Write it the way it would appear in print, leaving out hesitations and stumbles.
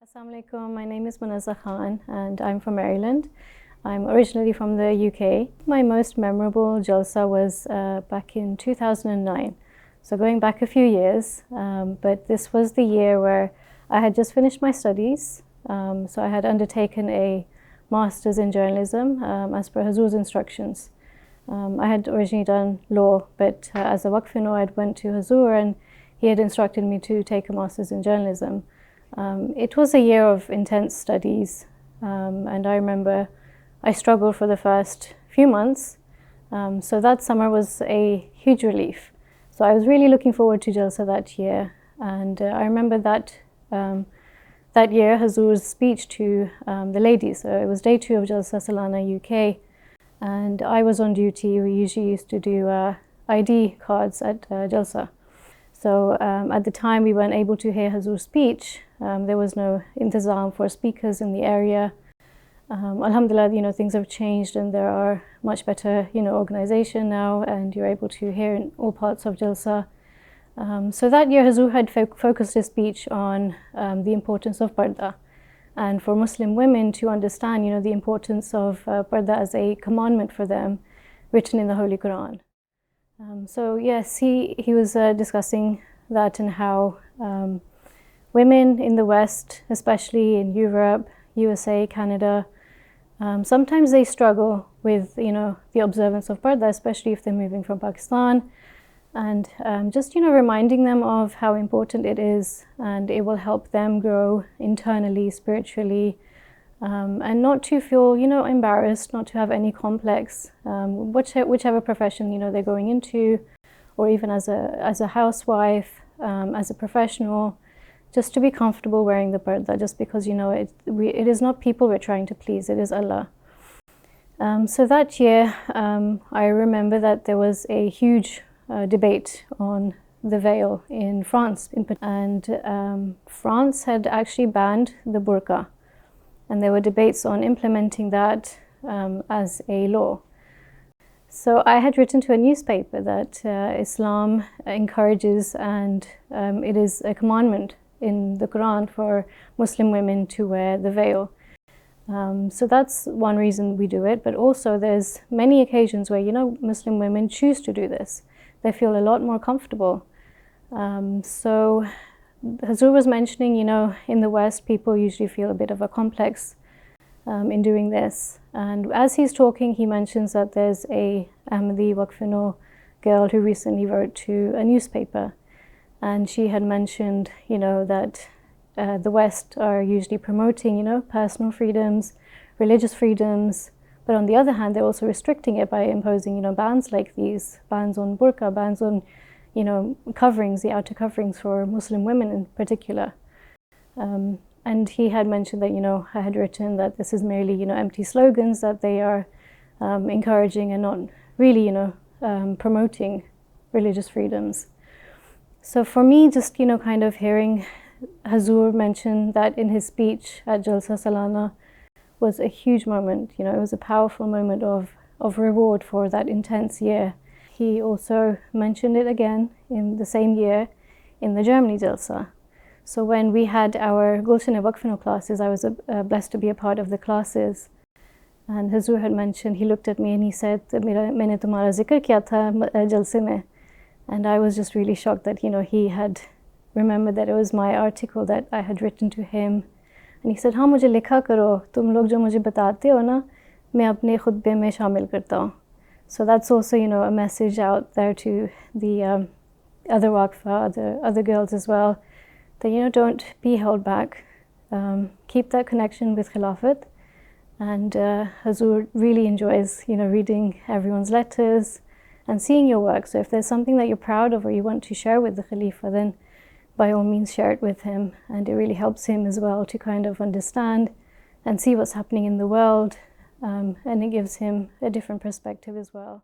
Assalamu alaikum. My name is Munazza Khan and I'm from Maryland. I'm originally from the UK. My most memorable Jalsa was back in 2009. So going back a few years, but this was the year where I had just finished my studies. So I had undertaken a master's in journalism as per Hazur's instructions. I had originally done law, but as a Waqf I went to Hazur and he had instructed me to take a master's in journalism. It was a year of intense studies, and I remember I struggled for the first few months. So that summer was a huge relief. So I was really looking forward to Jalsa that year, and I remember that that year Hazur's speech to the ladies. So it was day 2 of Jalsa Salana UK, and I was on duty. We usually used to do ID cards at Jalsa. So at the time we weren't able to hear Hazur's speech. There was no intizam for speakers in the area. Alhamdulillah, things have changed and there are much better, organization now, and you're able to hear in all parts of Jalsa. So that year Hazur had focused his speech on the importance of parda, and for Muslim women to understand, the importance of parda as a commandment for them, written in the Holy Quran. So yes, he was discussing that and how women in the West, especially in Europe, USA, Canada, sometimes they struggle with the observance of parda, especially if they're moving from Pakistan, and just reminding them of how important it is, and it will help them grow internally, spiritually, and not to feel embarrassed, not to have any complex, whichever profession they're going into, or even as a housewife, as a professional, just to be comfortable wearing the parda, just because it is not people we're trying to please, it is Allah. So that year I remember that there was a huge debate on the veil in France, and France had actually banned the burqa, and there were debates on implementing that as a law. So I had written to a newspaper that Islam encourages, and it is a commandment in the Quran for Muslim women to wear the veil. So that's one reason we do it, but also there's many occasions where Muslim women choose to do this. They feel a lot more comfortable. So Hazur was mentioning, in the West, people usually feel a bit of a complex in doing this. And as he's talking, he mentions that there's a Ahmadi Waqf girl who recently wrote to a newspaper. And she had mentioned, that the West are usually promoting, personal freedoms, religious freedoms. But on the other hand, they're also restricting it by imposing, bans like these, bans on burqa, bans on coverings, the outer coverings for Muslim women in particular. And he had mentioned that, I had written that this is merely, empty slogans, that they are encouraging and not really, promoting religious freedoms. So for me, just, kind of hearing Hazur mention that in his speech at Jalsa Salana was a huge moment. It was a powerful moment of reward for that intense year. He also mentioned it again in the same year in the Germany Jalsa. So when we had our Gulshan Waqf classes, I was blessed to be a part of the classes. And Hazur had mentioned, he looked at me and he said, "Maine tumhara zikr kiya tha jalse mein." And I was just really shocked that, he had remembered that it was my article that I had written to him. And he said, "Haan, mujhe likha karo, tum log jo mujhe batate ho na, main apne khutbe mein shamil karta hu." So that's also, a message out there to the other Waqfa, other girls as well, that, don't be held back. Keep that connection with Khilafat. And Hazur really enjoys, reading everyone's letters and seeing your work. So if there's something that you're proud of or you want to share with the Khalifa, then by all means share it with him. And it really helps him as well to kind of understand and see what's happening in the world. And it gives him a different perspective as well.